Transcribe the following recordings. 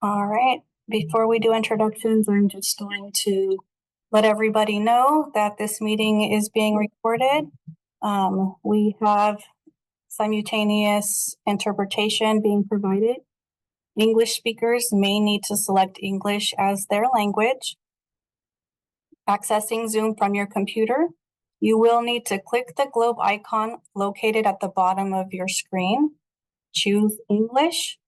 All right. Before we do introductions, I'm just going to let everybody know that this meeting is being recorded. We have simultaneous interpretation being provided. English speakers may need to select English as their language. Accessing Zoom from your computer, you will need to click the globe icon located at the bottom of your screen. Choose English.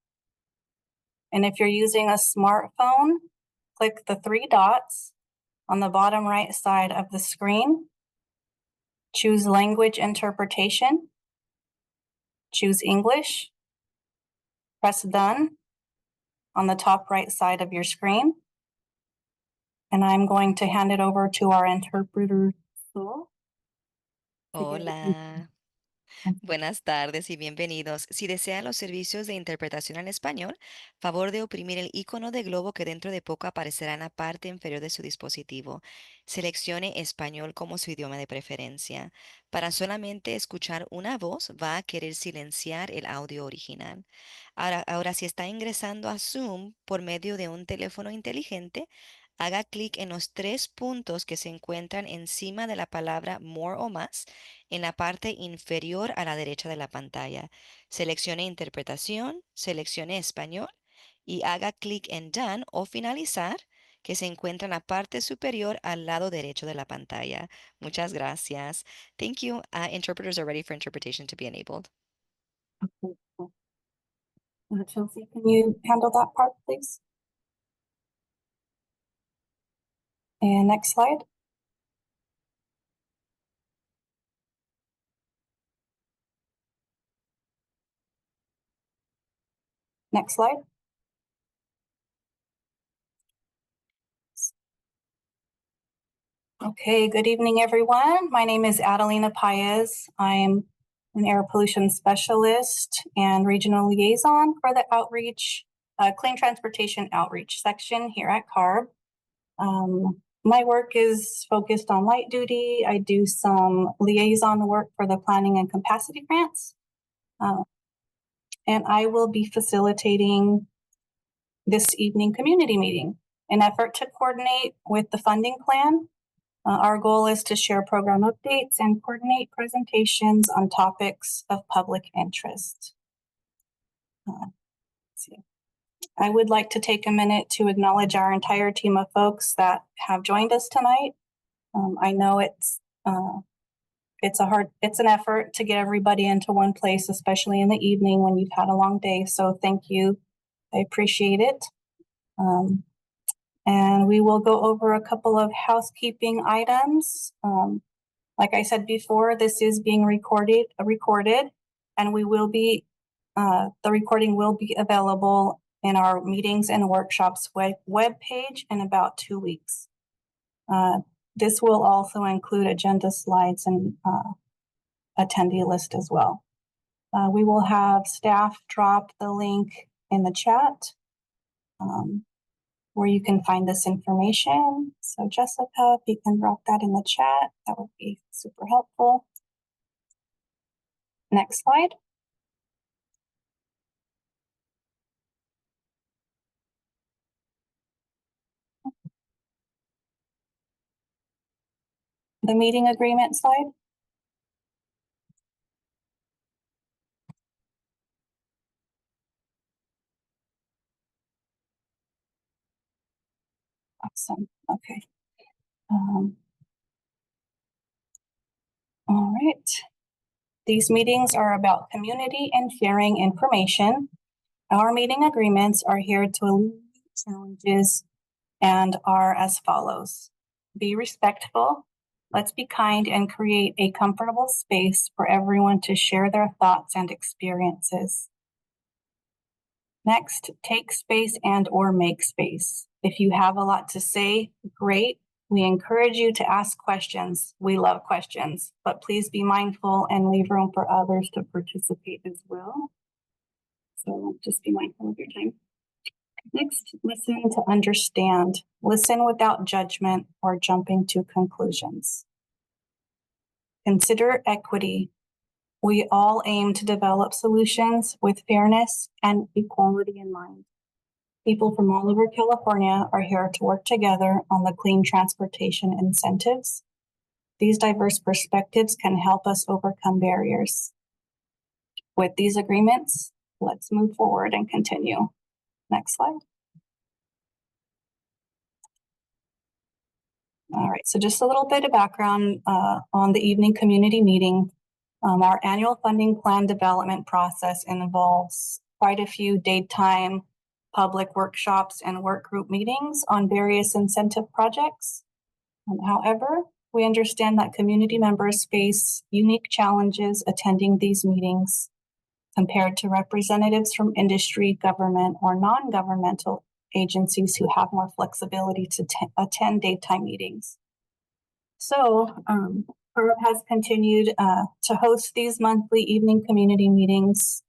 And if you're using a smartphone, click the three dots on the bottom right side of the screen. Choose language interpretation. Choose English. Press done on the top right side of your screen. And I'm going to hand it over to our interpreter, Sol. Hola, buenas tardes y bienvenidos. Si desea los servicios de interpretación en español, favor de oprimir el icono de globo que dentro de poco aparecerá en la parte inferior de su dispositivo. Seleccione español como su idioma de preferencia. Para solamente escuchar una voz, va a querer silenciar el audio original. Ahora, si está ingresando a Zoom por medio de un teléfono inteligente, haga clic en los tres puntos que se encuentran encima de la palabra More o más en la parte inferior a la derecha de la pantalla. Seleccione Interpretación, seleccione Español y haga clic en Done o Finalizar, que se encuentra en la parte superior al lado derecho de la pantalla. Muchas gracias. Thank you. Interpreters are ready for interpretation to be enabled. Chelsea, can you handle that part, please? And next slide. Next slide. Okay, good evening, everyone. My name is Adelina Paez. I'm an air pollution specialist and regional liaison for the outreach, clean transportation outreach section here at CARB. My work is focused on light duty. I do some liaison work for the planning and capacity grants. And I will be facilitating this evening community meeting, an effort to coordinate with the funding plan. Our goal is to share program updates and coordinate presentations on topics of public interest. Let's see. I would like to take a minute to acknowledge our entire team of folks that have joined us tonight. I know it's an effort to get everybody into one place, especially in the evening when you've had a long day. So thank you. I appreciate it. And we will go over a couple of housekeeping items. Like I said before, this is being recorded, and we will be, the recording will be available in our meetings and workshops web page in about 2 weeks. This will also include agenda slides and attendee list as well. We will have staff drop the link in the chat where you can find this information. So Jessica, if you can drop that in the chat, that would be super helpful. Next slide. The meeting agreement slide. Awesome. Okay. All right. These meetings are about community and sharing information. Our meeting agreements are here to alleviate challenges and are as follows. Be respectful. Let's be kind and create a comfortable space for everyone to share their thoughts and experiences. Next, take space and or make space. If you have a lot to say, great. We encourage you to ask questions. We love questions, but please be mindful and leave room for others to participate as well. So just be mindful of your time. Next, listen to understand. Listen without judgment or jumping to conclusions. Consider equity. We all aim to develop solutions with fairness and equality in mind. People from all over California are here to work together on the clean transportation incentives. These diverse perspectives can help us overcome barriers. With these agreements, let's move forward and continue. Next slide. All right, so just a little bit of background on the evening community meeting. Our annual funding plan development process involves quite a few daytime public workshops and work group meetings on various incentive projects. However, we understand that community members face unique challenges attending these meetings compared to representatives from industry, government, or non-governmental agencies who have more flexibility to attend daytime meetings. So CARB has continued to host these monthly evening community meetings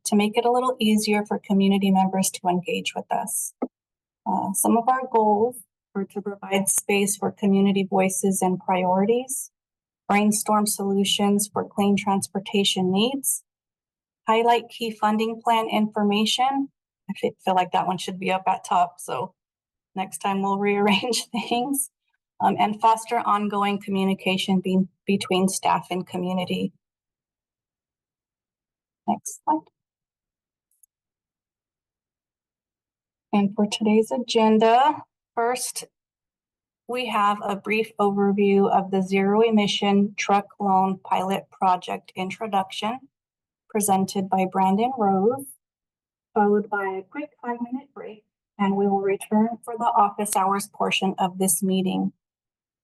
to make it a little easier for community members to engage with us. Some of our goals are to provide space for community voices and priorities, brainstorm solutions for clean transportation needs, highlight key funding plan information. I feel like that one should be up at top, so next time we'll rearrange things, and foster ongoing communication between staff and community. Next slide. And for today's agenda, first, we have a brief overview of the Zero-Emission Truck Loan Pilot Project introduction presented by Brandon Rose, followed by a quick 5-minute break, and we will return for the office hours portion of this meeting.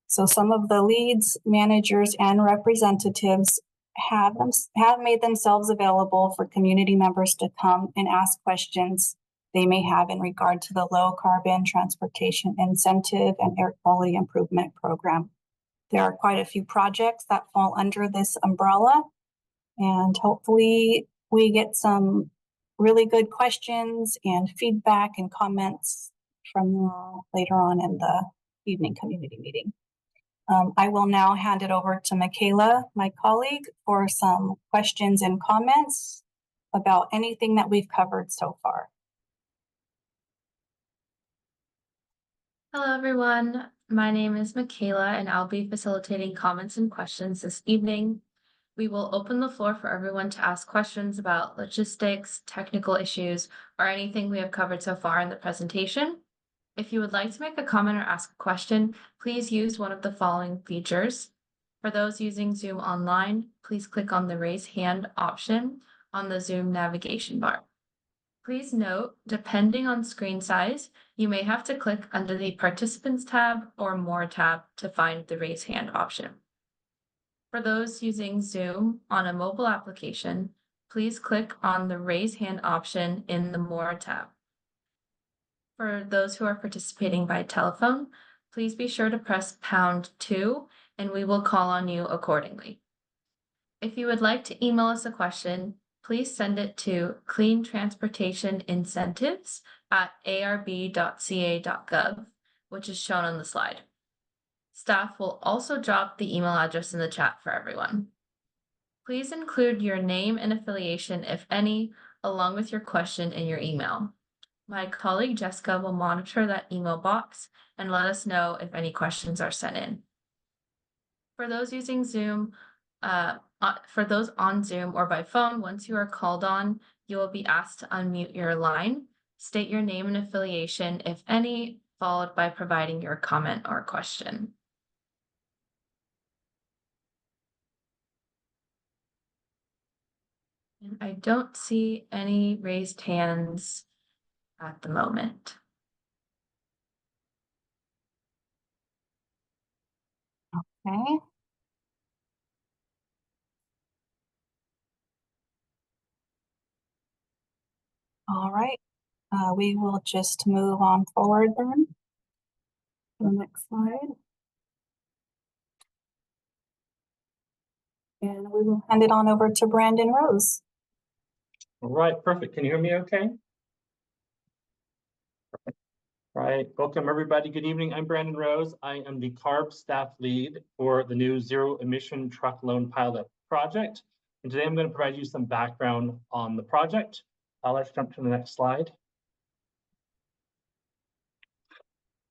So some of the leads, managers, and representatives have made themselves available for community members to come and ask questions they may have in regard to the low carbon transportation incentive and air quality improvement program. There are quite a few projects that fall under this umbrella, and hopefully we get some really good questions and feedback and comments from you all later on in the evening community meeting. I will now hand it over to Michaela, my colleague, for some questions and comments about anything that we've covered so far. Hello, everyone. My name is Michaela, and I'll be facilitating comments and questions this evening. We will open the floor for everyone to ask questions about logistics, technical issues, or anything we have covered so far in the presentation. If you would like to make a comment or ask a question, please use one of the following features. For those using Zoom online, please click on the raise hand option on the Zoom navigation bar. Please note, depending on screen size, you may have to click under the Participants tab or More tab to find the raise hand option. For those using Zoom on a mobile application, please click on the raise hand option in the More tab. For those who are participating by telephone, please be sure to press #2 and we will call on you accordingly. If you would like to email us a question, please send it to cleantransportationincentives@arb.ca.gov, which is shown on the slide. Staff will also drop the email address in the chat for everyone. Please include your name and affiliation, if any, along with your question in your email. My colleague Jessica will monitor that email box and let us know if any questions are sent in. For those using Zoom, for those on Zoom or by phone, once you are called on, you will be asked to unmute your line, state your name and affiliation, if any, followed by providing your comment or question. And I don't see any raised hands at the moment. Okay. All right. We will just move on forward then. The next slide. And we will hand it on over to Brandon Rose. All right, perfect. Can you hear me okay? All right, welcome everybody. Good evening. I'm Brandon Rose. I am the CARB staff lead for the new Zero-Emission Truck Loan Pilot Project. And today I'm going to provide you some background on the project. Let's jump to the next slide.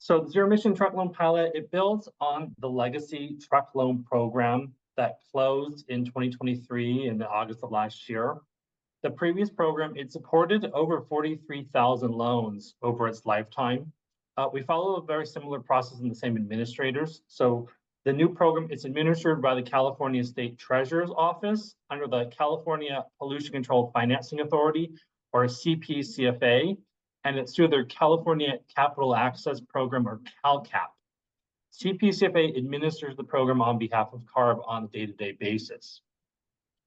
So the zero-emission truck loan pilot, it builds on the legacy truck loan program that closed in 2023 in August of last year. The previous program, it supported over 43,000 loans over its lifetime. We follow a very similar process in the same administrators. So the new program is administered by the California State Treasurer's Office under the California Pollution Control Financing Authority, or CPCFA, and it's through their California Capital Access Program, or CalCAP. CPCFA administers the program on behalf of CARB on a day-to-day basis.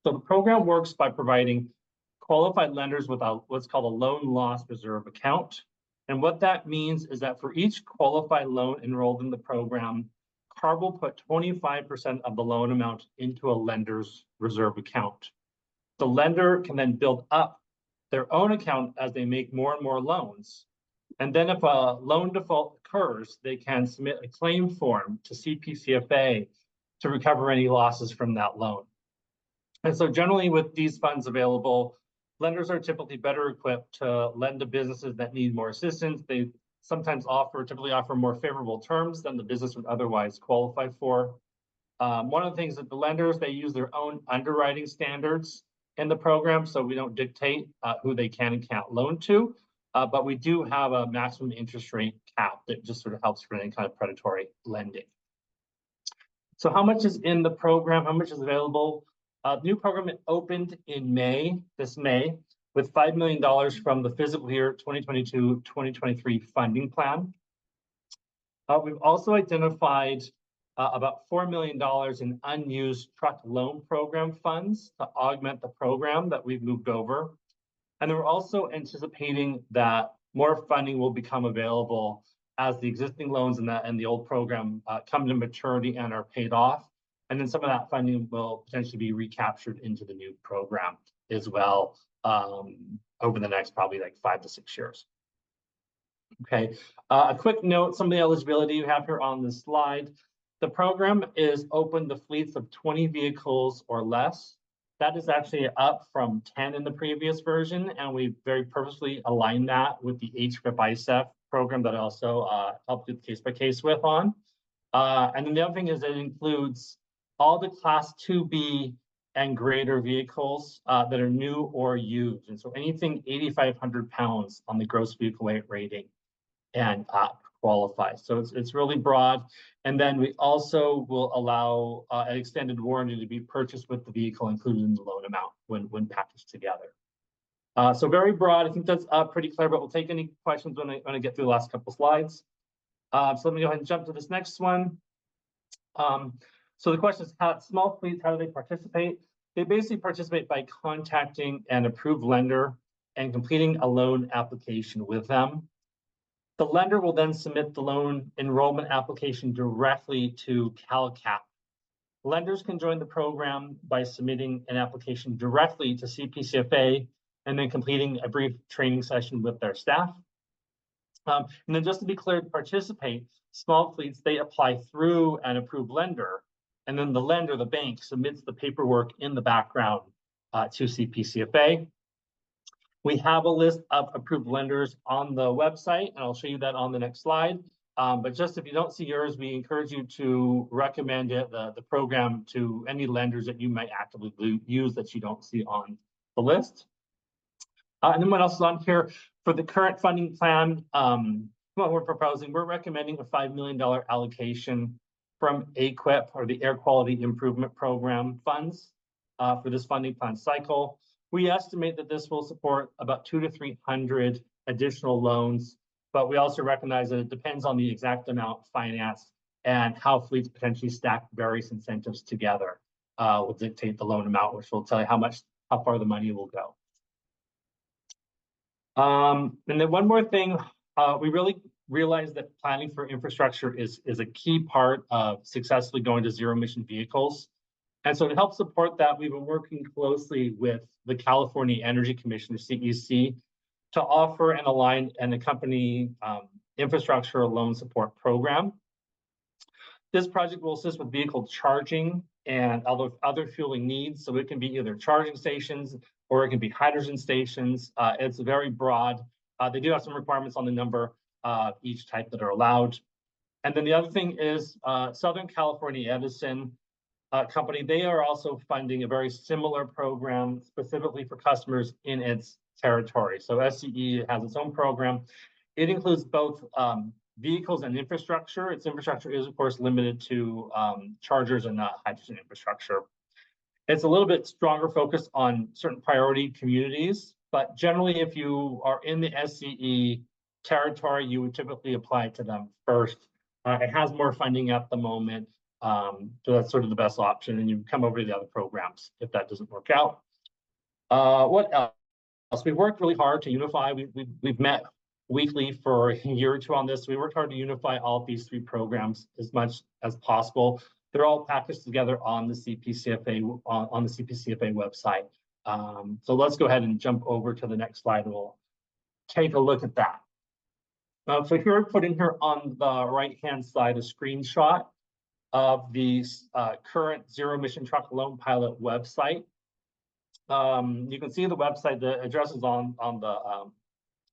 So the program works by providing qualified lenders with what's called a loan loss reserve account. And what that means is that for each qualified loan enrolled in the program, CARB will put 25% of the loan amount into a lender's reserve account. The lender can then build up their own account as they make more and more loans. And then if a loan default occurs, they can submit a claim form to CPCFA to recover any losses from that loan. And so generally with these funds available, lenders are typically better equipped to lend to businesses that need more assistance. They sometimes typically offer more favorable terms than the business would otherwise qualify for. One of the things that the lenders, they use their own underwriting standards in the program, so we don't dictate who they can and can't loan to, but we do have a maximum interest rate cap that just sort of helps for any kind of predatory lending. So how much is in the program? How much is available? The new program opened in this May, with $5 million from the fiscal year 2022-2023 funding plan. We've also identified about $4 million in unused truck loan program funds to augment the program that we've moved over. And we're also anticipating that more funding will become available as the existing loans and the old program come to maturity and are paid off. And then some of that funding will potentially be recaptured into the new program as well over the next probably like 5 to 6 years. Okay, a quick note, some of the eligibility you have here on this slide. The program is open to fleets of 20 vehicles or less. That is actually up from 10 in the previous version, and we very purposely aligned that with the HVIP ISEF program that I also helped do the case-by-case with on. And then the other thing is it includes all the Class 2B and greater vehicles that are new or used. And so anything 8,500 pounds on the gross vehicle weight rating and qualifies. So it's really broad. And then we also will allow an extended warranty to be purchased with the vehicle included in the loan amount when packaged together. So very broad. I think that's pretty clear, but we'll take any questions when I get through the last couple slides. So let me go ahead and jump to this next one. So the question is, small fleets, how do they participate? They basically participate by contacting an approved lender and completing a loan application with them. The lender will then submit the loan enrollment application directly to CalCAP. Lenders can join the program by submitting an application directly to CPCFA and then completing a brief training session with their staff. And then just to be clear, to participate, small fleets, they apply through an approved lender, and then the lender, the bank, submits the paperwork in the background to CPCFA. We have a list of approved lenders on the website, and I'll show you that on the next slide. But just if you don't see yours, we encourage you to recommend the program to any lenders that you might actively use that you don't see on the list. And then what else is on here? For the current funding plan, what we're proposing, we're recommending a $5 million allocation from AQIP, or the Air Quality Improvement Program funds for this funding plan cycle. We estimate that this will support about 200 to 300 additional loans, but we also recognize that it depends on the exact amount financed and how fleets potentially stack various incentives together will dictate the loan amount, which will tell you how far the money will go. And then one more thing, we really realize that planning for infrastructure is a key part of successfully going to zero-emission vehicles. And so to help support that, we've been working closely with the California Energy Commission, or CEC, to offer and align and accompany infrastructure loan support program. This project will assist with vehicle charging and other fueling needs. So it can be either charging stations or it can be hydrogen stations. It's very broad. They do have some requirements on the number of each type that are allowed. And then the other thing is Southern California Edison company. They are also funding a very similar program specifically for customers in its territory. So SCE has its own program. It includes both vehicles and infrastructure. Its infrastructure is, of course, limited to chargers and not hydrogen infrastructure. It's a little bit stronger focus on certain priority communities, but generally, if you are in the SCE territory, you would typically apply to them first. It has more funding at the moment, so that's sort of the best option, and you come over to the other programs if that doesn't work out. What else? We've worked really hard to unify. We've met weekly for a year or two on this. We worked hard to unify all of these 3 programs as much as possible. They're all packaged together on the CPCFA on the CPCFA website. So let's go ahead and jump over to the next slide. We'll take a look at that. So here I put in here on the right-hand side a screenshot of the current zero-emission truck loan pilot website. You can see the website, the address is on the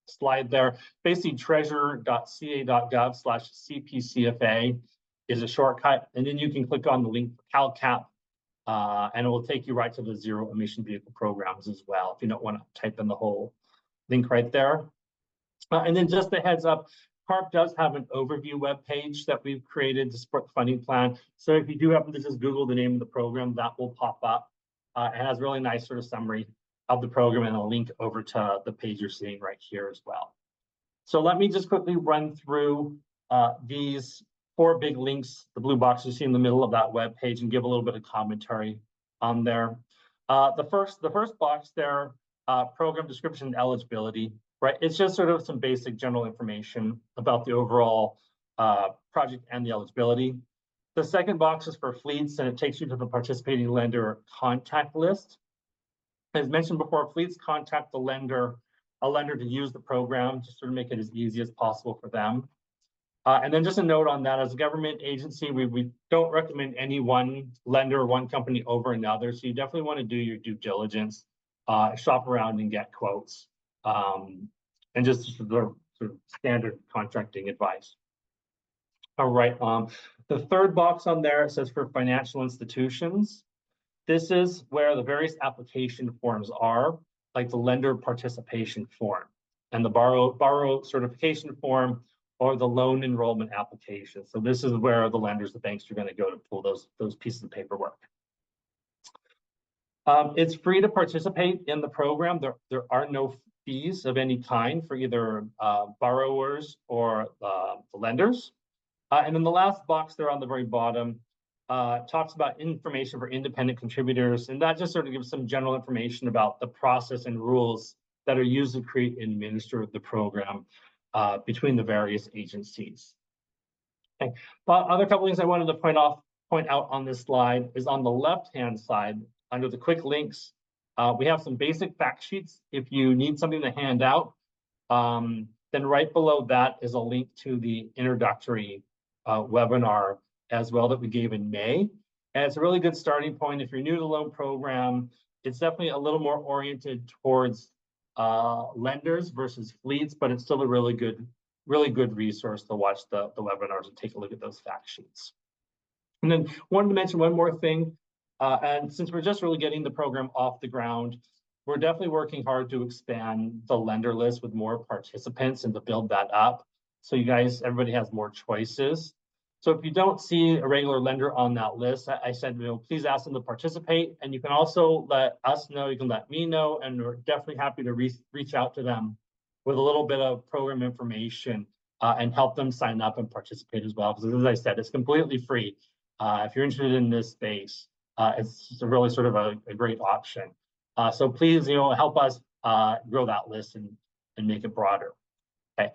slide there. Basically, treasurer.ca.gov/CPCFA is a shortcut, and then you can click on the link for CalCap, and it will take you right to the zero-emission vehicle programs as well, if you don't want to type in the whole link right there. And then just a heads up, CARB does have an overview web page that we've created to support the funding plan. So if you do happen to just Google the name of the program, that will pop up. It has a really nice sort of summary of the program and a link over to the page you're seeing right here as well. So let me just quickly run through these 4 big links, the blue box you see in the middle of that web page, and give a little bit of commentary on there. The first box there, program description and eligibility, right? It's just sort of some basic general information about the overall project and the eligibility. The second box is for fleets, and it takes you to the participating lender contact list. As mentioned before, fleets contact a lender to use the program to sort of make it as easy as possible for them. And then just a note on that, as a government agency, we don't recommend any one lender or one company over another. So you definitely want to do your due diligence, shop around and get quotes, and just sort of standard contracting advice. All right, the third box on there says for financial institutions. This is where the various application forms are, like the lender participation form and the borrow certification form or the loan enrollment application. So this is where the lenders, the banks are going to go to pull those pieces of paperwork. It's free to participate in the program. There are no fees of any kind for either borrowers or the lenders. And then the last box there on the very bottom talks about information for independent contributors, and that just sort of gives some general information about the process and rules that are used to create and administer the program between the various agencies. Okay. Other couple things I wanted to point out on this slide is on the left-hand side, under the quick links, we have some basic fact sheets. If you need something to hand out, then right below that is a link to the introductory webinar as well that we gave in May. And it's a really good starting point. If you're new to the loan program, it's definitely a little more oriented towards lenders versus fleets, but it's still a really good resource to watch the webinars and take a look at those fact sheets. And then wanted to mention one more thing. And since we're just really getting the program off the ground, we're definitely working hard to expand the lender list with more participants and to build that up. So everybody has more choices. So if you don't see a regular lender on that list, I said, please ask them to participate. And you can also let us know, you can let me know, and we're definitely happy to reach out to them with a little bit of program information and help them sign up and participate as well. Because as I said, it's completely free. If you're interested in this space, it's really sort of a great option. So please, help us grow that list and make it broader. Okay.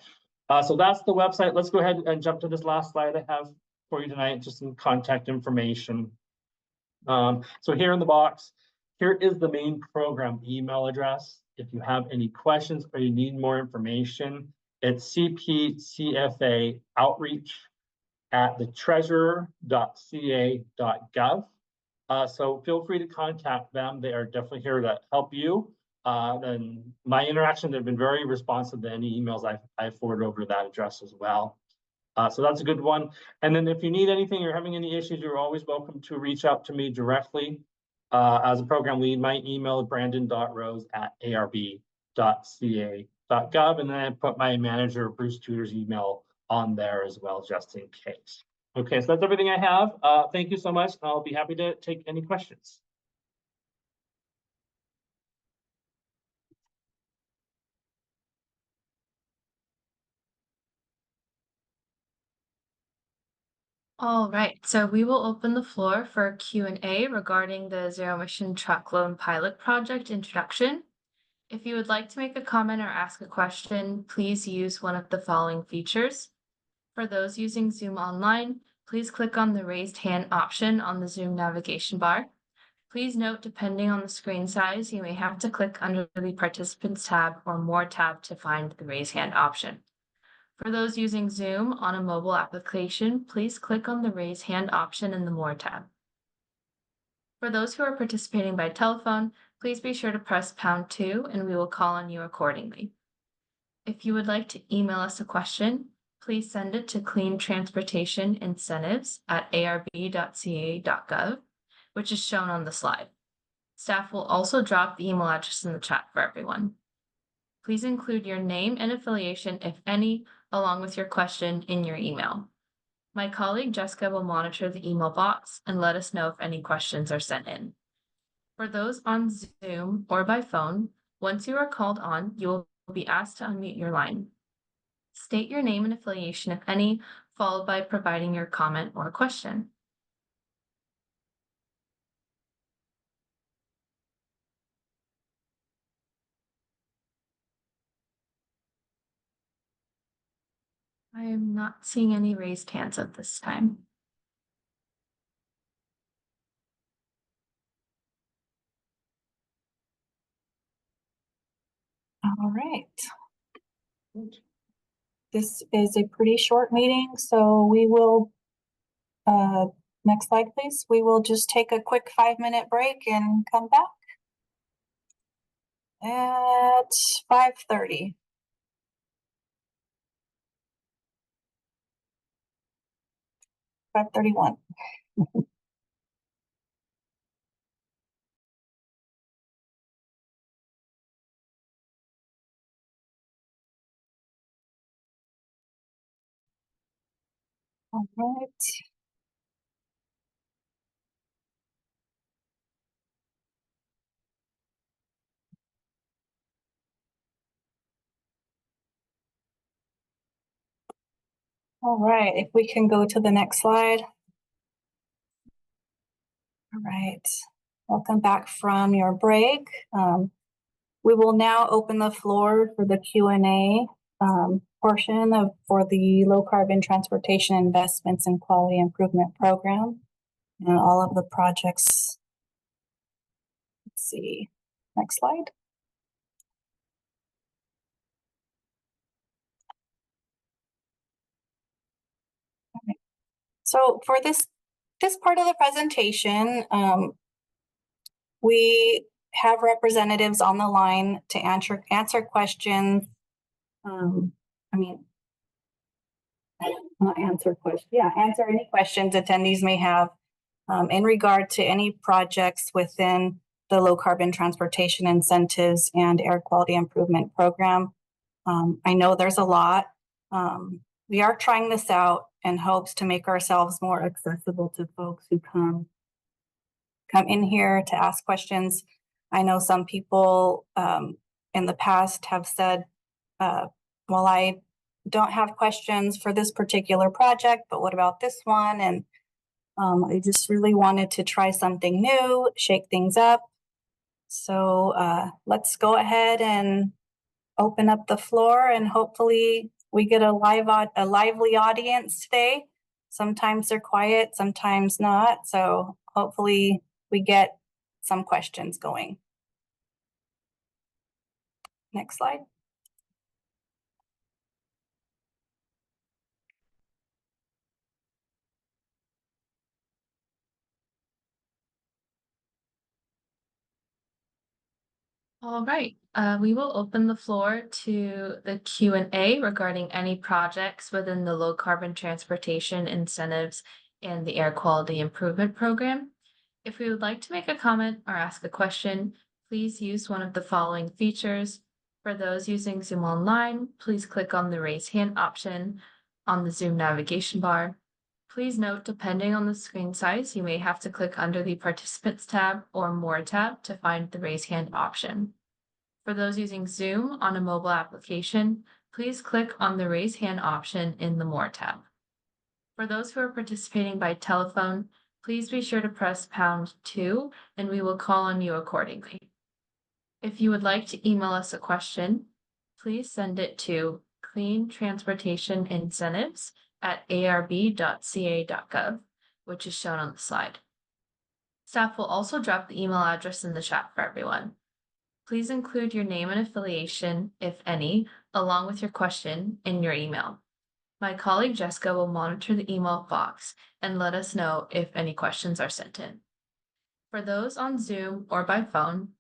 So that's the website. Let's go ahead and jump to this last slide I have for you tonight, just some contact information. So here in the box, here is the main program email address. If you have any questions or you need more information, it's CPCFA outreach at the treasurer.ca.gov. So feel free to contact them. They are definitely here to help you. And my interaction, they've been very responsive to any emails I forward over to that address as well. So that's a good one. And then if you need anything or having any issues, you're always welcome to reach out to me directly. As a program lead, my email is brandon.rose@arb.ca.gov. And then I put my manager, Bruce Tudor's email on there as well, just in case. Okay, so that's everything I have. Thank you so much. I'll be happy to take any questions. All right, so we will open the floor for Q&A regarding the zero-emission truck loan pilot project introduction. If you would like to make a comment or ask a question, please use one of the following features. For those using Zoom online, please click on the raised hand option on the Zoom navigation bar. Please note, depending on the screen size, you may have to click under the Participants tab or More tab to find the raise hand option. For those using Zoom on a mobile application, please click on the raise hand option in the More tab. For those who are participating by telephone, please be sure to press #2 and we will call on you accordingly. If you would like to email us a question, please send it to cleantransportationincentives@arb.ca.gov, which is shown on the slide. Staff will also drop the email address in the chat for everyone. Please include your name and affiliation, if any, along with your question in your email. My colleague Jessica will monitor the email box and let us know if any questions are sent in. For those on Zoom or by phone, once you are called on, you will be asked to unmute your line. State your name and affiliation, if any, followed by providing your comment or question. I am not seeing any raised hands at this time. All right. This is a pretty short meeting, so we will, next slide, please. We will just take a quick 5-minute break and come back at 5:30. 5:31. All right. All right, if we can go to the next slide. All right, welcome back from your break. We will now open the floor for the Q&A portion for the low carbon transportation investments and quality improvement program and all of the projects. Let's see, next slide. Okay. So for this part of the presentation, we have representatives on the line to answer questions. Answer any questions attendees may have in regard to any projects within the low carbon transportation incentives and air quality improvement program. I know there's a lot. We are trying this out in hopes to make ourselves more accessible to folks who come in here to ask questions. I know some people in the past have said, well, I don't have questions for this particular project, but what about this one? And I just really wanted to try something new, shake things up. So let's go ahead and open up the floor, and hopefully we get a lively audience today. Sometimes they're quiet, sometimes not. So hopefully we get some questions going. Next slide. All right, We will open the floor to the Q&A regarding any projects within the low carbon transportation incentives and the air quality improvement program. If you would like to make a comment or ask a question, please use one of the following features. For those using Zoom online, please click on the raise hand option on the Zoom navigation bar. Please note, depending on the screen size, you may have to click under the Participants tab or More tab to find the raise hand option. For those using Zoom on a mobile application, please click on the raise hand option in the More tab. For those who are participating by telephone, please be sure to press #2 and we will call on you accordingly. If you would like to email us a question, please send it to cleantransportationincentives@arb.ca.gov, which is shown on the slide. Staff will also drop the email address in the chat for everyone. Please include your name and affiliation, if any, along with your question in your email. My colleague Jessica will monitor the email box and let us know if any questions are sent in. For those on Zoom or by phone,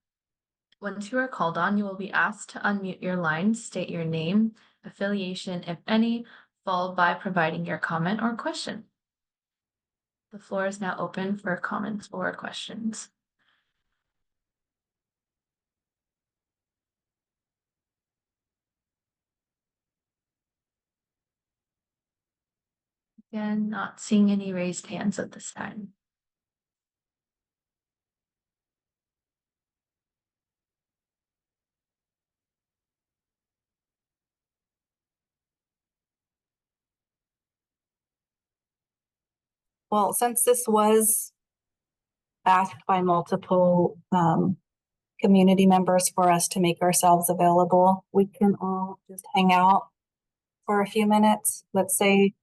once you are called on, you will be asked to unmute your line, state your name, affiliation, if any, followed by providing your comment or question. The floor is now open for comments or questions. Again, not seeing any raised hands at this time. Well, since this was asked by multiple community members for us to make ourselves available, we can all just hang out for a few minutes, let's say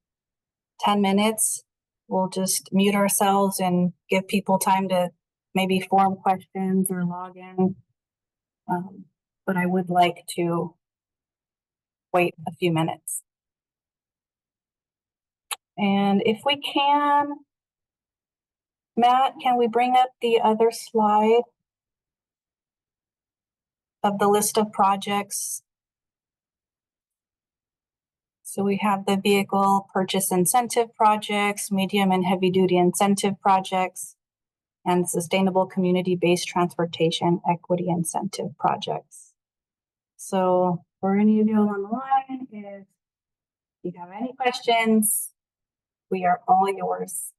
10 minutes. We'll just mute ourselves and give people time to maybe form questions or log in. But I would like to wait a few minutes. And if we can, Matt, can we bring up the other slide of the list of projects? So we have the vehicle purchase incentive projects, medium and heavy duty incentive projects, and sustainable community-based transportation equity incentive projects. So for any of you on the line, if you have any questions, we are all yours.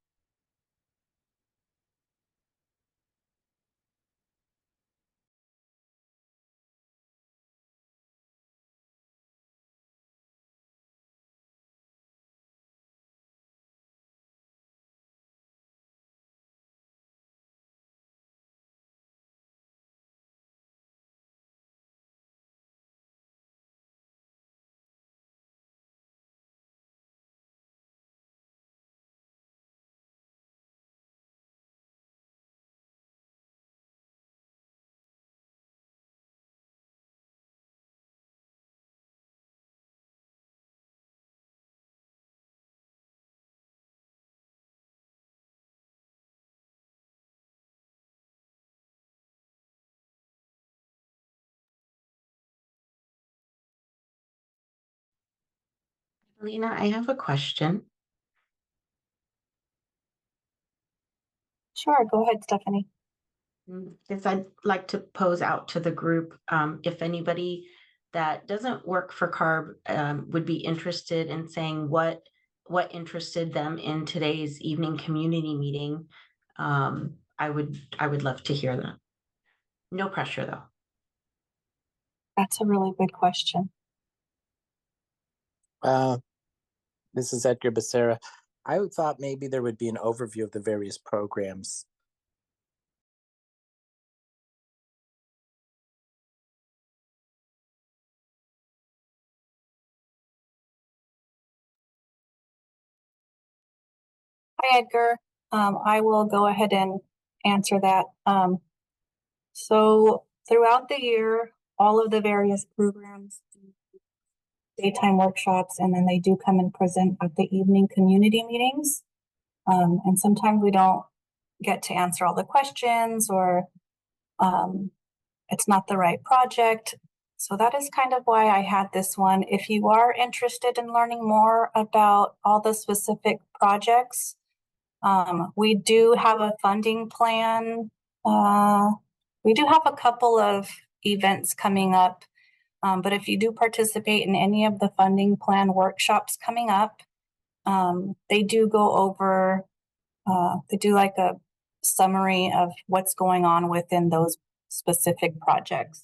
Lena, I have a question. Sure, go ahead, Stephanie. If I'd like to pose out to the group, if anybody that doesn't work for CARB would be interested in saying what interested them in today's evening community meeting, I would love to hear that. No pressure though. That's a really good question. This is Edgar Becerra. I thought maybe there would be an overview of the various programs. Hi, Edgar. I will go ahead and answer that. So throughout the year, all of the various programs do daytime workshops, and then they do come and present at the evening community meetings. And sometimes we don't get to answer all the questions, or it's not the right project. So that is kind of why I had this one. If you are interested in learning more about all the specific projects, we do have a funding plan. We do have a couple of events coming up, but if you do participate in any of the funding plan workshops coming up, they do go over, they do like a summary of what's going on within those specific projects.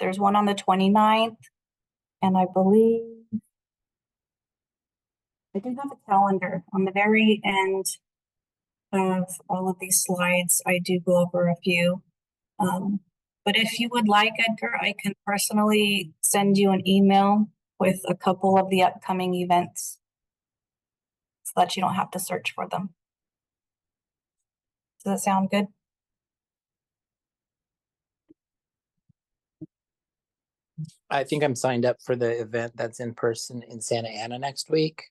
There's one on the 29th, and I believe I do have a calendar on the very end of all of these slides. I do go over a few. But if you would like, Edgar, I can personally send you an email with a couple of the upcoming events so that you don't have to search for them. Does that sound good? I think I'm signed up for the event that's in person in Santa Ana next week.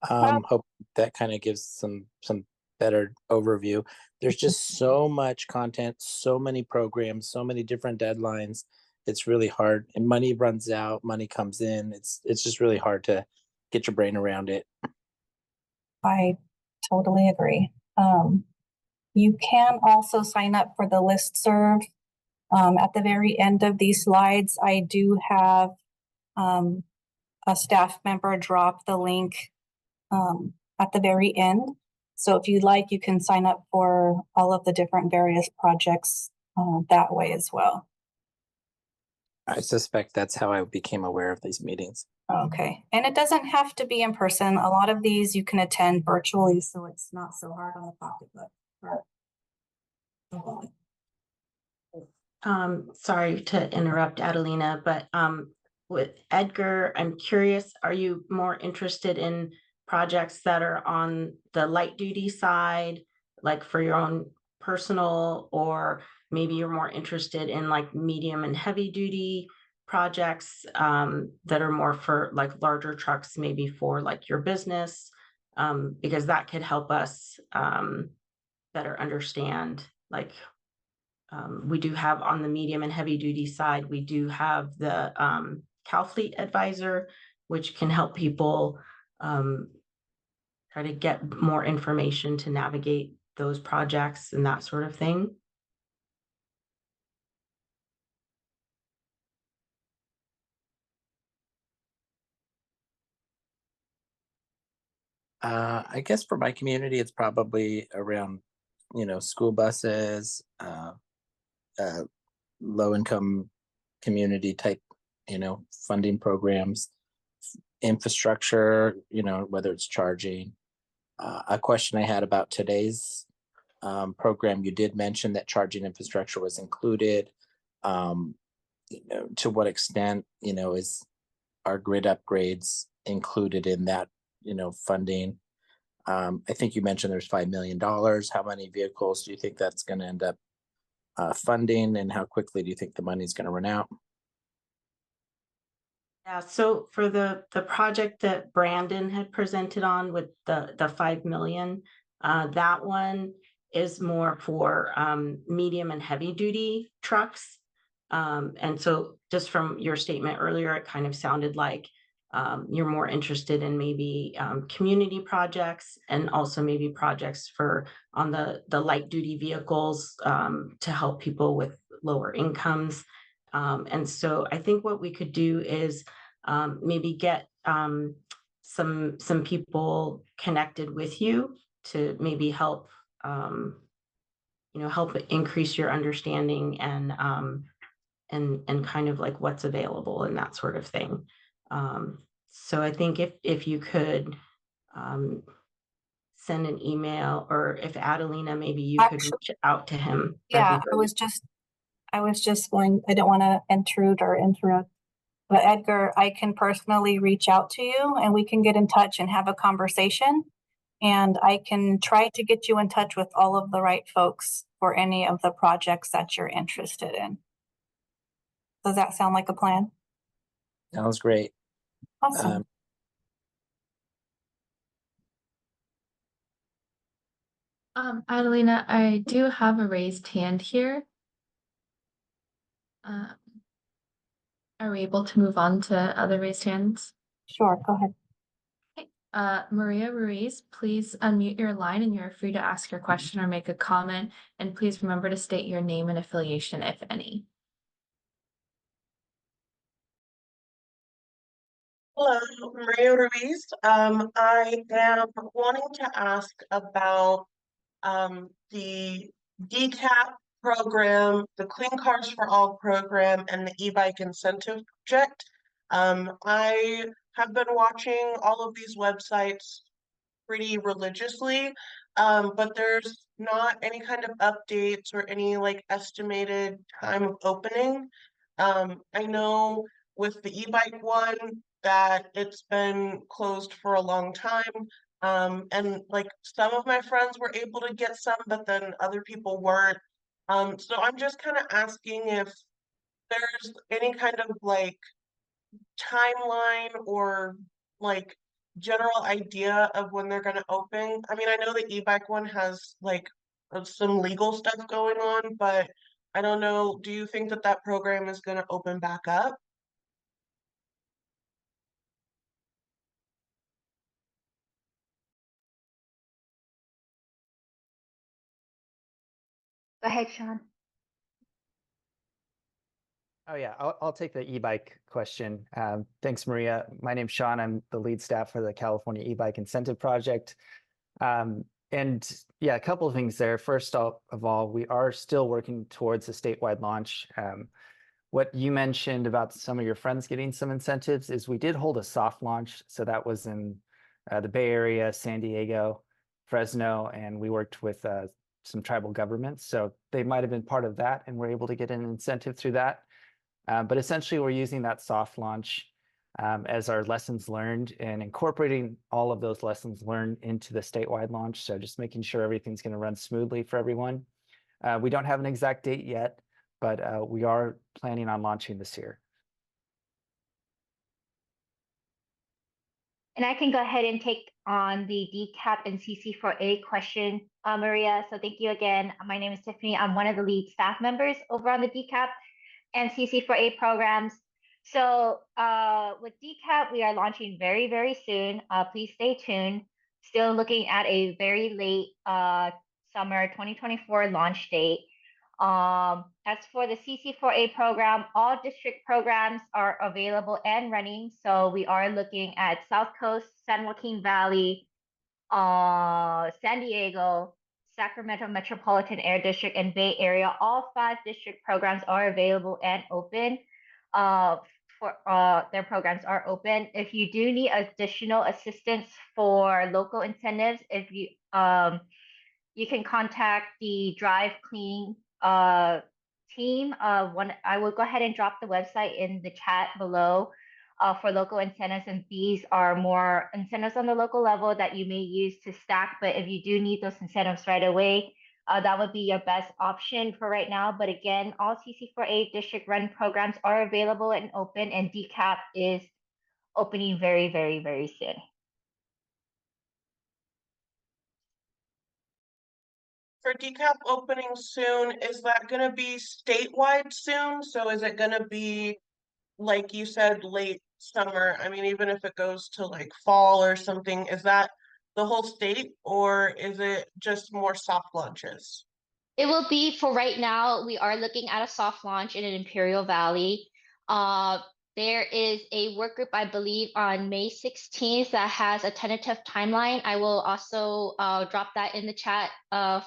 Wow. Hope that kind of gives some better overview. There's just so much content, so many programs, so many different deadlines. It's really hard, and money runs out, money comes in. It's just really hard to get your brain around it. I totally agree. You can also sign up for the listserv. At the very end of these slides, I do have a staff member drop the link at the very end. So if you'd like, you can sign up for all of the different various projects that way as well. I suspect that's how I became aware of these meetings. Okay, and it doesn't have to be in person. A lot of these you can attend virtually, so it's not so hard on the pocketbook. Sorry to interrupt, Adelina, but with Edgar, I'm curious, are you more interested in projects that are on the light duty side, like for your own personal, or maybe you're more interested in like medium and heavy duty projects that are more for like larger trucks, maybe for like your business, because that could help us better understand like we do have on the medium and heavy duty side, we do have the CalFleet advisor, which can help people try to get more information to navigate those projects and that sort of thing. I guess for my community, it's probably around, school buses, low income community type, funding programs, infrastructure, whether it's charging. A question I had about today's program, you did mention that charging infrastructure was included. To what extent, is our grid upgrades included in that, funding? I think you mentioned there's $5 million. How many vehicles do you think that's going to end up funding, and how quickly do you think the money's going to run out? Yeah, so for the project that Brandon had presented on with the 5 million, that one is more for medium and heavy duty trucks. And so just from your statement earlier, it kind of sounded like you're more interested in maybe community projects, and also maybe projects for on the light duty vehicles to help people with lower incomes. And so I think what we could do is maybe get some people connected with you to maybe help help increase your understanding and kind of like what's available and that sort of thing. So I think if you could send an email, or if Adelina, maybe you could reach out to him. Yeah, I was just going, I don't want to intrude or interrupt, but Edgar, I can personally reach out to you and we can get in touch and have a conversation, and I can try to get you in touch with all of the right folks for any of the projects that you're interested in. Does that sound like a plan? Sounds great. Awesome. Adelina, I do have a raised hand here. Um, are we able to move on to other raised hands? Sure, go ahead. Okay. Maria Ruiz, please unmute your line and you're free to ask your question or make a comment. And please remember to state your name and affiliation, if any. Hello, Maria Ruiz. I am wanting to ask about the DCAP program, the Clean Cars for All program, and the e-bike incentive project. I have been watching all of these websites pretty religiously, but there's not any kind of updates or any like estimated time of opening. I know with the e-bike one that it's been closed for a long time. And like some of my friends were able to get some, but then other people weren't. So I'm just kind of asking if there's any kind of like timeline or like general idea of when they're going to open. I mean, I know the e-bike one has like some legal stuff going on, but I don't know. Do you think that that program is going to open back up? Go ahead, Sean. Oh yeah, I'll take the e-bike question. Thanks, Maria. My name's Sean. I'm the lead staff for the California e-bike incentive project. And yeah, a couple of things there. First of all, we are still working towards a statewide launch. What you mentioned about some of your friends getting some incentives is we did hold a soft launch. So that was in the Bay Area, San Diego, Fresno, and we worked with some tribal governments. So they might have been part of that and we're able to get an incentive through that. But essentially, we're using that soft launch as our lessons learned and incorporating all of those lessons learned into the statewide launch. So just making sure everything's going to run smoothly for everyone. We don't have an exact date yet, but we are planning on launching this year. And I can go ahead and take on the DCAP and CC4A question, Maria. So thank you again. My name is Tiffany. I'm one of the lead staff members over on the DCAP and CC4A programs. So with DCAP, we are launching very, very soon. Please stay tuned. Still looking at a very late summer 2024 launch date. As for the CC4A program, all district programs are available and running. So we are looking at South Coast, San Joaquin Valley, San Diego, Sacramento Metropolitan Air District, and Bay Area. All 5 district programs are available and open. Their programs are open. If you do need additional assistance for local incentives, if you you can contact the Drive Clean team. I will go ahead and drop the website in the chat below for local incentives, and these are more incentives on the local level that you may use to stack. But if you do need those incentives right away, that would be your best option for right now. But again, all CC4A district run programs are available and open, and DCAP is opening very, very, very soon. For DCAP opening soon, is that going to be statewide soon? So is it going to be, like you said, late summer? I mean, even if it goes to like fall or something, is that the whole state or is it just more soft launches? It will be for right now. We are looking at a soft launch in an Imperial Valley. There is a work group, I believe, on May 16th that has a tentative timeline. I will also drop that in the chat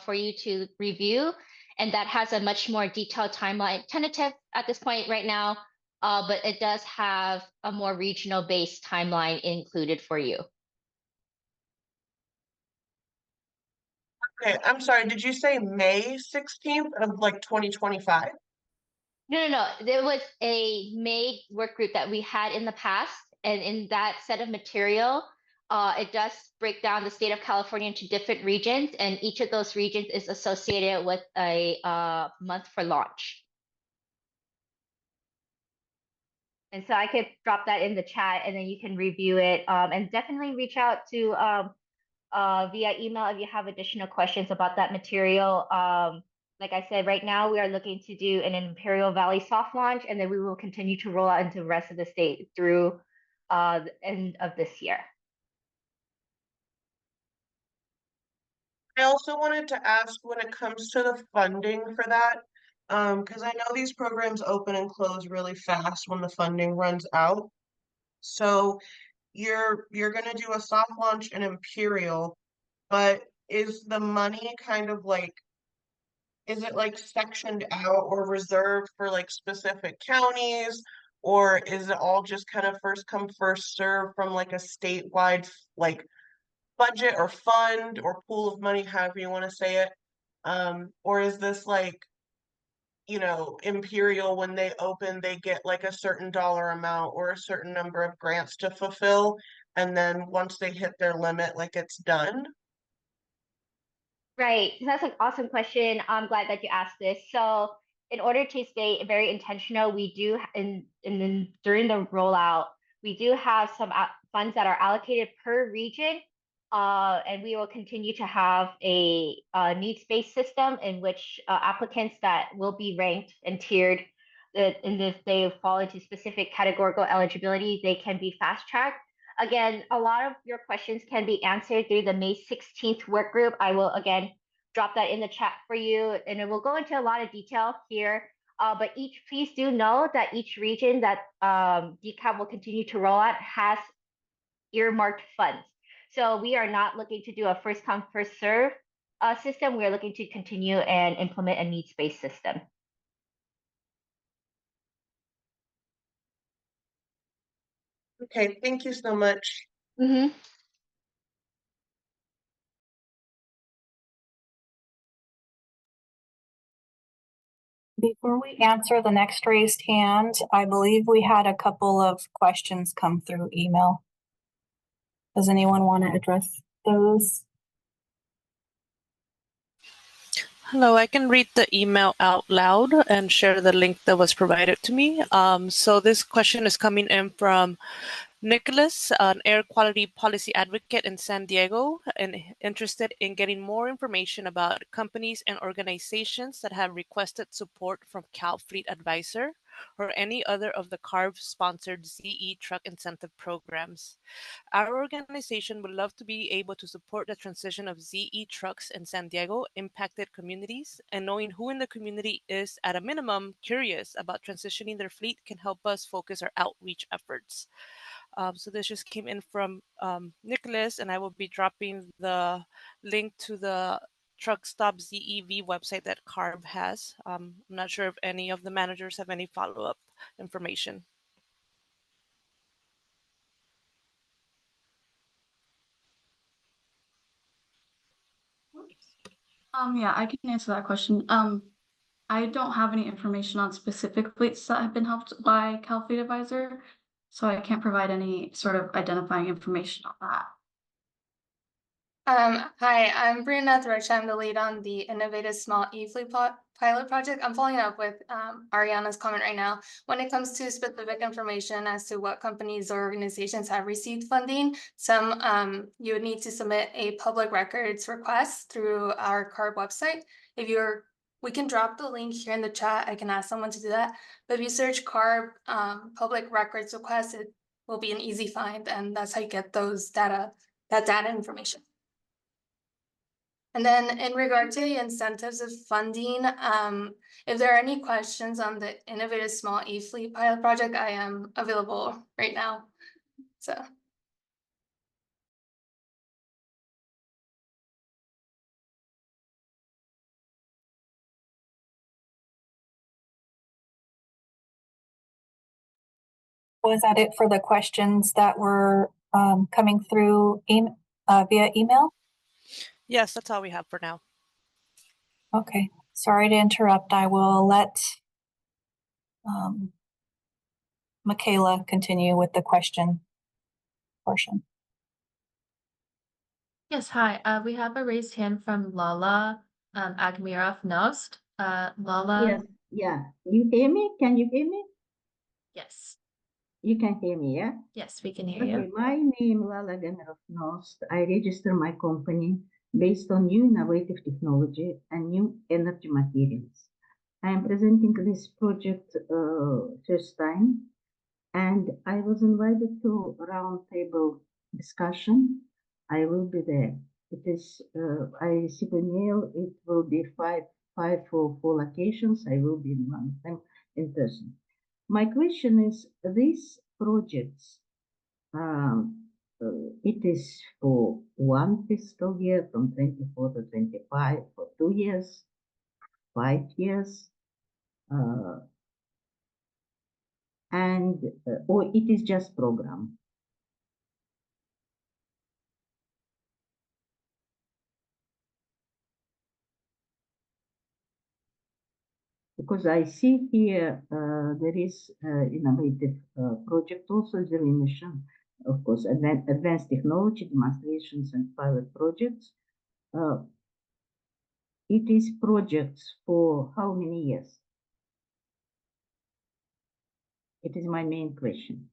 for you to review. And that has a much more detailed timeline, tentative at this point right now, but it does have a more regional based timeline included for you. Okay, I'm sorry, did you say May 16th of like 2025? No. There was a May work group that we had in the past, and in that set of material, it does break down the state of California into different regions, and each of those regions is associated with a month for launch. And so I could drop that in the chat, and then you can review it, and definitely reach out to via email if you have additional questions about that material. like I said, right now we are looking to do an Imperial Valley soft launch, and then we will continue to roll out into the rest of the state through the end of this year. I also wanted to ask when it comes to the funding for that, because I know these programs open and close really fast when the funding runs out. So you're gonna do a soft launch in Imperial, but is the money kind of like, is it like sectioned out or reserved for like specific counties? Or is it all just kind of first come, first serve from like a statewide like budget or fund or pool of money, however you want to say it? Or is this like, you know, Imperial, when they open, they get like a certain dollar amount or a certain number of grants to fulfill, and then once they hit their limit, like it's done? Right. That's an awesome question. I'm glad that you asked this. So, in order to stay very intentional, we do, and then during the rollout, we do have some funds that are allocated per region. And we will continue to have a needs-based system in which applicants that will be ranked and tiered, and if they fall into specific categorical eligibility, they can be fast-tracked. Again, a lot of your questions can be answered through the May 16th work group. I will again drop that in the chat for you, and it will go into a lot of detail here. But please do know that each region that DCAP will continue to roll out has earmarked funds. So we are not looking to do a first come, first serve system. We're looking to continue and implement a needs-based system. Okay, thank you so much. Mm-hmm. Before we answer the next raised hand, I believe we had a couple of questions come through email. Does anyone want to address those? Hello, I can read the email out loud and share the link that was provided to me. So this question is coming in from Nicholas, an air quality policy advocate in San Diego, and interested in getting more information about companies and organizations that have requested support from CalFleet Advisor or any other of the CARB-sponsored ZE truck incentive programs. Our organization would love to be able to support the transition of ZE trucks in San Diego impacted communities, and knowing who in the community is, at a minimum, curious about transitioning their fleet can help us focus our outreach efforts. So this just came in from Nicholas, and I will be dropping the link to the Truck Stop ZEV website that CARB has. I'm not sure if any of the managers have any follow-up information. Yeah, I can answer that question. I don't have any information on specific fleets that have been helped by CalFleet Advisor, so I can't provide any sort of identifying information on that. Hi, I'm Brianna Thresh. I'm the lead on the Innovative Small E-Fleet pilot project. I'm following up with Ariana's comment right now. When it comes to specific information as to what companies or organizations have received funding, some you would need to submit a public records request through our CARB website. We can drop the link here in the chat. I can ask someone to do that. But if you search CARB public records request, it will be an easy find, and that's how you get those that data information. And then in regard to the incentives of funding, if there are any questions on the Innovative Small E-Fleet pilot project, I am available right now. So. Was that it for the questions that were coming through via email? Yes, that's all we have for now. Okay, sorry to interrupt. I will let Michaela continue with the question portion. Yes, hi. We have a raised hand from Lala Agmirov Nost. Lala. Yes, yeah. You hear me? Can you hear me? Yes. You can hear me, yeah? Yes, we can hear Okay, you. my name Lala Agmirov Nost. I register my company based on new innovative technology and new energy materials. I am presenting this project first time, and I was invited to a roundtable discussion. I will be there. It is, I received a mail, it will be five or four locations. I will be in one of them in person. My question is, these projects, it is for one fiscal year from 24 to 25, for 2 years, 5 years, and or it is just program. Because I see here there is innovative project also, Zero-Emission, of course, and then advanced technology demonstrations and pilot projects. It is projects for how many years? It is my main question.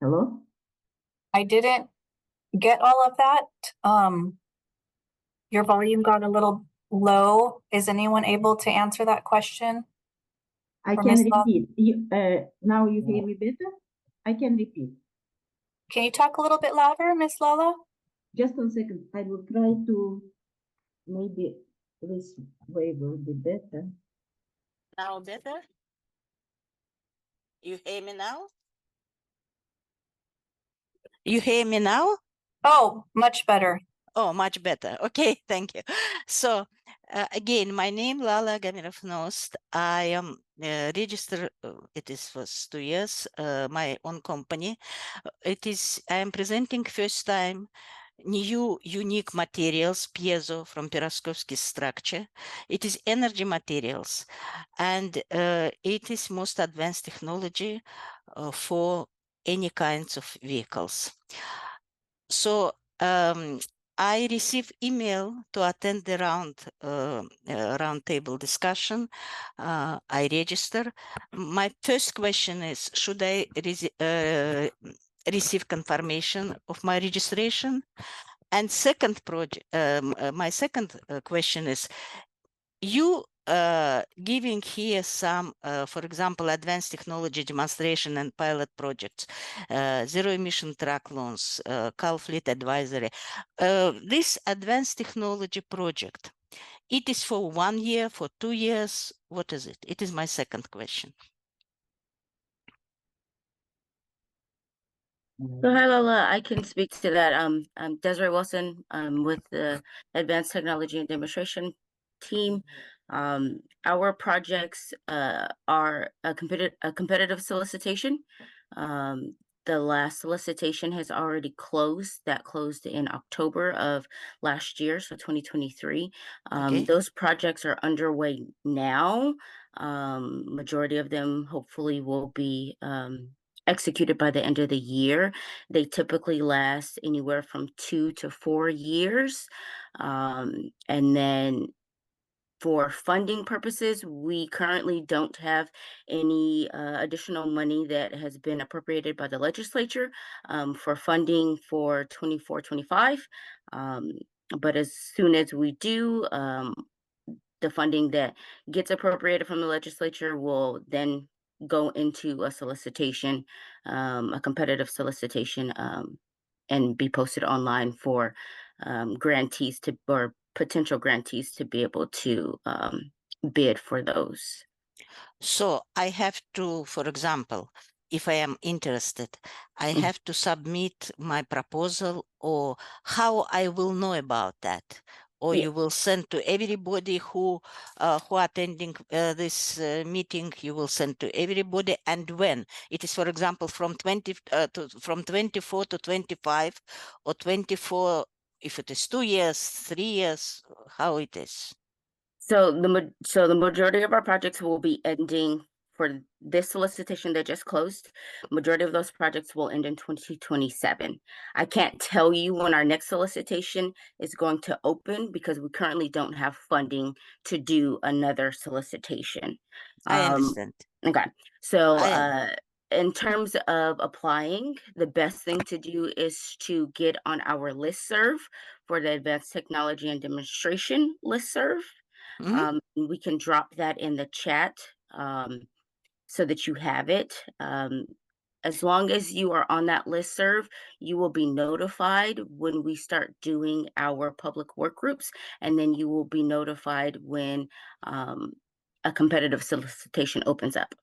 Hello? I didn't get all of that. Your volume got a little low. Is anyone able to answer that question? I For can Ms. Lal? repeat. Now you hear me better? I can repeat. Can you talk a little bit louder, Ms. Lala? Just 1 second. I will try to, maybe this way will be better. Now better? You hear me now? You hear me now? Oh, much better. Oh, much better. Okay, thank you. So again, my name Lala Gamirov-Nost. I am registered, it is for 2 years, my own company. I am presenting first time new unique materials, piezo from perovskite structure. It is energy materials, and it is most advanced technology for any kinds of vehicles. So I received email to attend the roundtable discussion. I register. My first question is, should I receive confirmation of my registration? And second my second question is, you giving here some, for example, advanced technology demonstration and pilot projects, zero-emission truck loans, car fleet advisory. This advanced technology project, it is for 1 year, for 2 years? What is it? It is my second question. So hi Lola, I can speak to that. I'm Desiree Wilson. I'm with the Advanced Technology and Demonstration team. Our projects are a competitive solicitation. The last solicitation has already closed. That closed in October of last year, so 2023. Okay. Those projects are underway now. Majority of them hopefully will be executed by the end of the year. They typically last anywhere from 2 to 4 years. And then for funding purposes, we currently don't have any additional money that has been appropriated by the legislature for funding for 24-25. But as soon as we do, the funding that gets appropriated from the legislature will then go into a solicitation, a competitive solicitation, and be posted online for grantees or potential grantees to be able to bid for those. So I have to, for example, if I am interested, I have to submit my proposal, or how I will know about that? Or you will send to everybody who attending this meeting, you will send to everybody, and when? It is, for example, from 24 to 25, or 24, if it is 2 years, 3 years, how it is? So the majority of our projects will be ending for this solicitation that just closed. Majority of those projects will end in 2027. I can't tell you when our next solicitation is going to open because we currently don't have funding to do another solicitation. I understand. Okay, so in terms of applying, the best thing to do is to get on our listserv for the Advanced Technology and Demonstration listserv. We can drop that in the chat so that you have it. As long as you are on that listserv, you will be notified when we start doing our public work groups, and then you will be notified when a competitive solicitation opens up.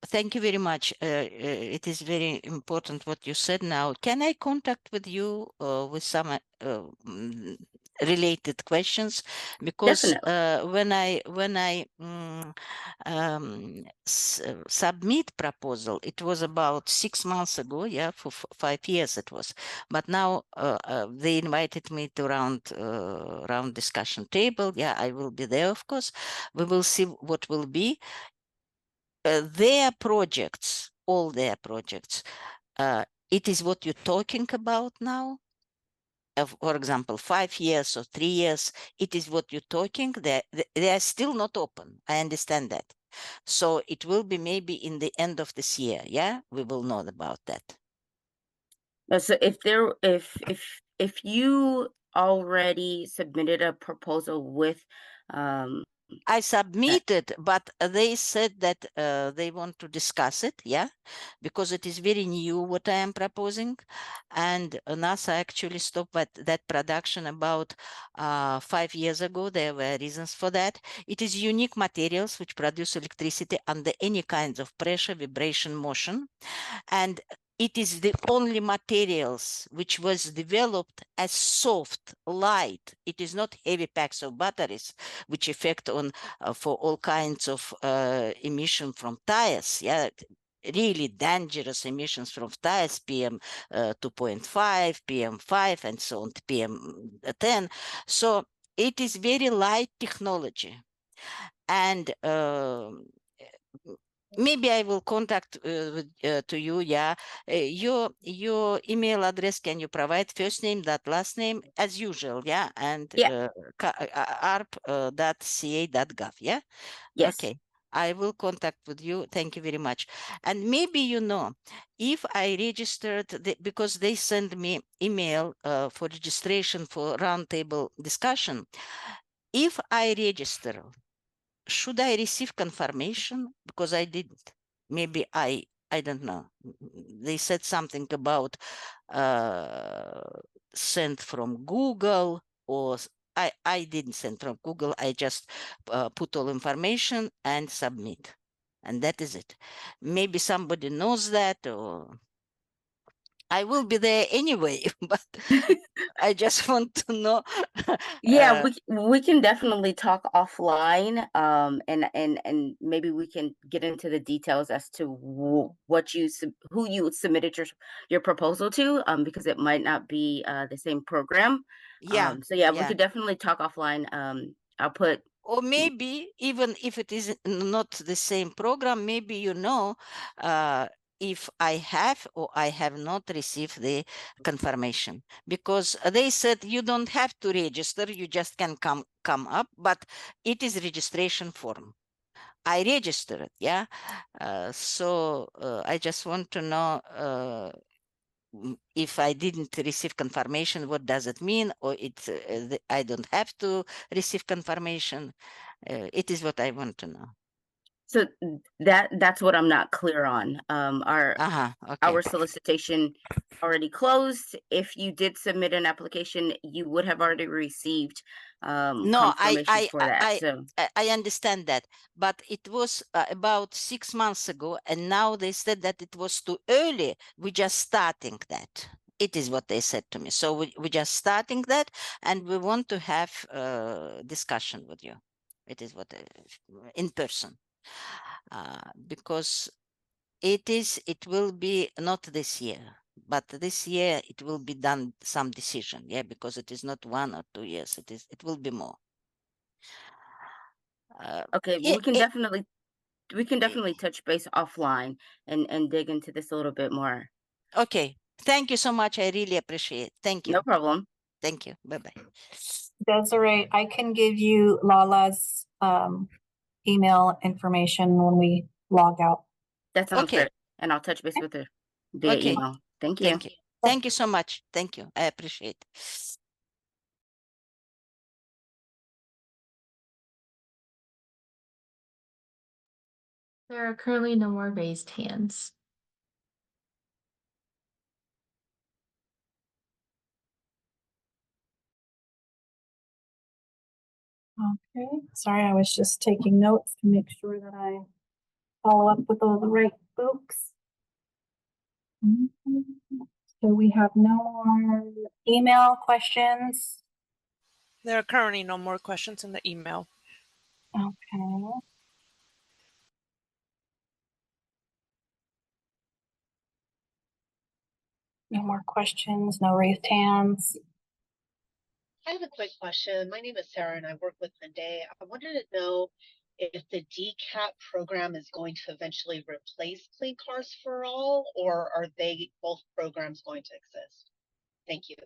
Thank you very much. It is very important what you said now. Can I contact with you with some related questions? Because when I submit proposal, it was about 6 months ago, yeah, for 5 years it was. But now they invited me to round discussion table. Yeah, I will be there, of course. We will see what will be. Their projects, all their projects, it is what you're talking about now. For example, 5 years or 3 years, it is what you're talking. They are still not open. I understand that. So it will be maybe in the end of this year. Yeah, we will know about that. So if you already submitted a proposal with I submitted, but they said that they want to discuss it, yeah, because it is very new what I am proposing. And NASA actually stopped that production about 5 years ago. There were reasons for that. It is unique materials which produce electricity under any kinds of pressure, vibration, motion. And it is the only materials which was developed as soft, light. It is not heavy packs of batteries, which affect on for all kinds of emission from tires. Yeah, really dangerous emissions from tires, PM 2.5, PM 5, and so on, PM 10. So it is very light technology, and maybe I will contact to you. Yeah, your email address. Can you provide first name, that last name, as usual? Yeah, and arp.ca.gov. Yeah. Yes. Okay. I will contact with you. Thank you very much. And maybe if I registered, because they send me email for registration for roundtable discussion. If I register, should I receive confirmation? Because I didn't. Maybe I don't know. They said something about sent from Google, or I didn't send from Google. I just put all information and submit. And that is it. Maybe somebody knows that, or I will be there anyway, but I just want to know. Yeah, we can definitely talk offline, and maybe we can get into the details as to who you submitted your proposal to, because it might not be the same program. Yeah. So yeah, we could definitely talk offline. I'll put. Or maybe even if it is not the same program, maybe if I have or I have not received the confirmation, because they said you don't have to register, you just can come up, but it is registration form. I registered, yeah. So I just want to know if I didn't receive confirmation, what does it mean? Or I don't have to receive confirmation. It is what I want to know. So that's what I'm not clear on. Our solicitation already closed. If you did submit an application, you would have already received confirmation for that. I understand that, but it was about 6 months ago, and now they said that it was too early. We're just starting that. It is what they said to me. So we're just starting that, and we want to have a discussion with you. It is what in person. Because it will be not this year, but this year it will be done some decision, yeah, because it is not 1 or 2 years, it will be more. Okay, we can definitely touch base offline and dig into this a little bit more. Okay, thank you so much. I really appreciate it. Thank you. No problem. Thank you. Bye-bye. Desiree, I can give you Lala's email information when we log out. That sounds Okay. good. And I'll touch base with her via Okay. email. Thank you. Thank you. Thank you so much. Thank you. I appreciate it. There are currently no more raised hands. Okay, sorry, I was just taking notes to make sure that I follow up with all the right folks. So we have no more email questions. There are currently no more questions in the email. Okay. No more questions, no raised hands. I have a quick question. My name is Sarah and I work with Monday. I wanted to know if the DCAP program is going to eventually replace Clean Cars for All, or are they both programs going to exist? Thank you.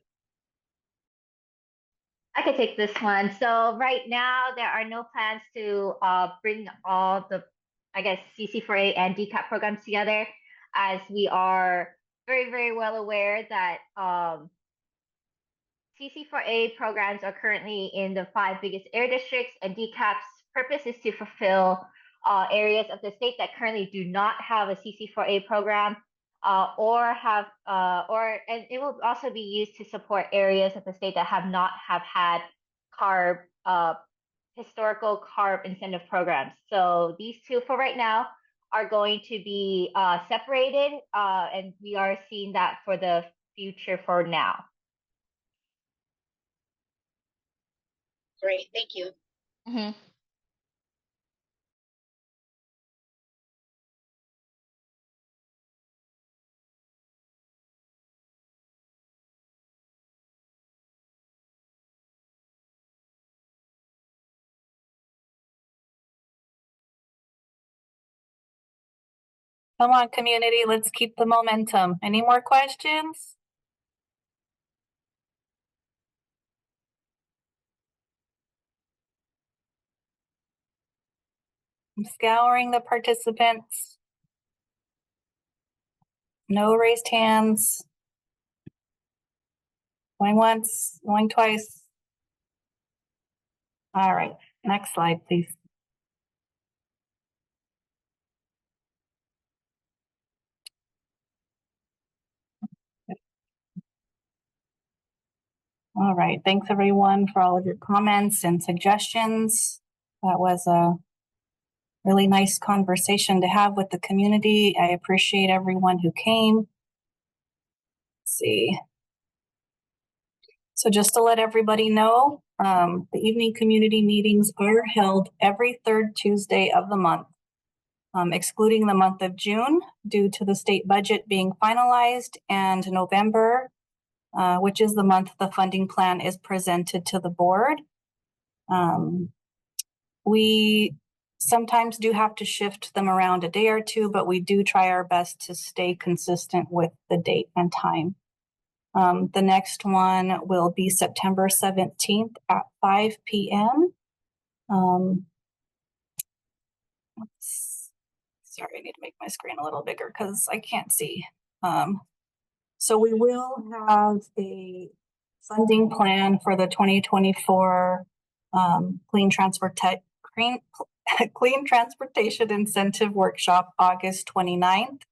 I could take this one. So right now, there are no plans to bring all the, I guess, CC4A and DCAP programs together, as we are very, very well aware that CC4A programs are currently in the 5 biggest air districts, and DCAP's purpose is to fulfill areas of the state that currently do not have a CC4A program, and it will also be used to support areas of the state that have not had CARB historical CARB incentive programs. So these two, for right now, are going to be separated, and we are seeing that for the future for now. Great, thank you. Mm-hmm. Come on, community, let's keep the momentum. Any more questions? I'm scouring the participants. No raised hands. Going once, going twice. All right, next slide, please. All right, thanks everyone for all of your comments and suggestions. That was a really nice conversation to have with the community. I appreciate everyone who came. Let's see. So just to let everybody know, the evening community meetings are held every 3rd Tuesday of the month, excluding the month of June due to the state budget being finalized, and November, which is the month the funding plan is presented to the board. We sometimes do have to shift them around a day or two, but we do try our best to stay consistent with the date and time. The next one will be September 17th at 5 p.m. Sorry, I need to make my screen a little bigger because I can't see. So we will have a funding plan for the 2024 Clean Transportation Incentive Workshop, August 29th.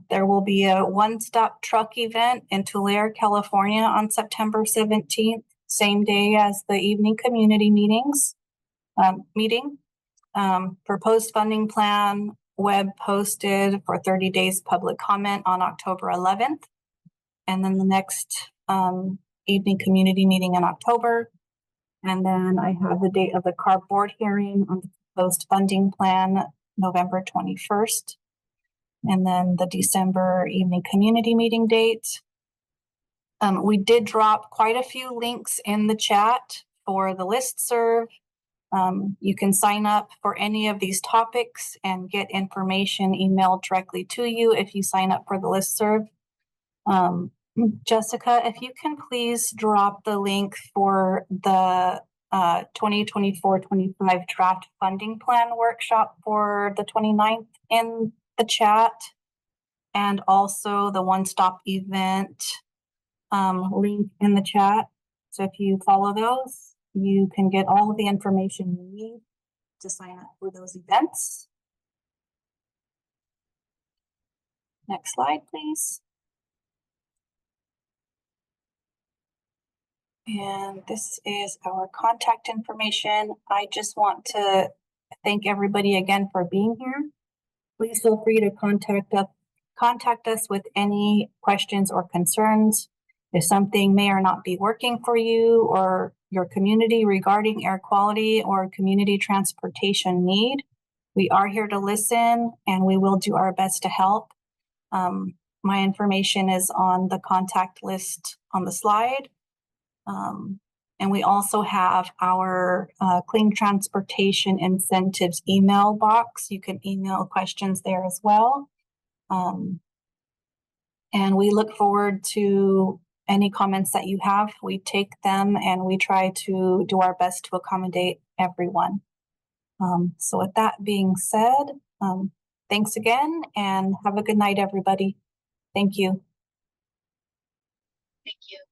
There will be a one-stop truck event in Tulare, California on September 17th, same day as the evening community meeting. Proposed funding plan web posted for 30 days public comment on October 11th. And then the next evening community meeting in October. And then I have the date of the CARB board hearing on the proposed funding plan, November 21st. And then the December evening community meeting date. We did drop quite a few links in the chat for the listserv. You can sign up for any of these topics and get information emailed directly to you if you sign up for the listserv. Jessica, if you can please drop the link for the 2024-25 draft funding plan workshop for the 29th in the chat and also the one-stop event link in the chat. So if you follow those, you can get all of the information you need to sign up for those events. Next slide, please. And this is our contact information. I just want to thank everybody again for being here. Please feel free to contact us with any questions or concerns. If something may or not be working for you or your community regarding air quality or community transportation need, we are here to listen and we will do our best to help. My information is on the contact list on the slide. And we also have our Clean Transportation Incentives email box. You can email questions there as well. And we look forward to any comments that you have. We take them and we try to do our best to accommodate everyone. So with that being said, thanks again and have a good night, everybody. Thank you. Thank you.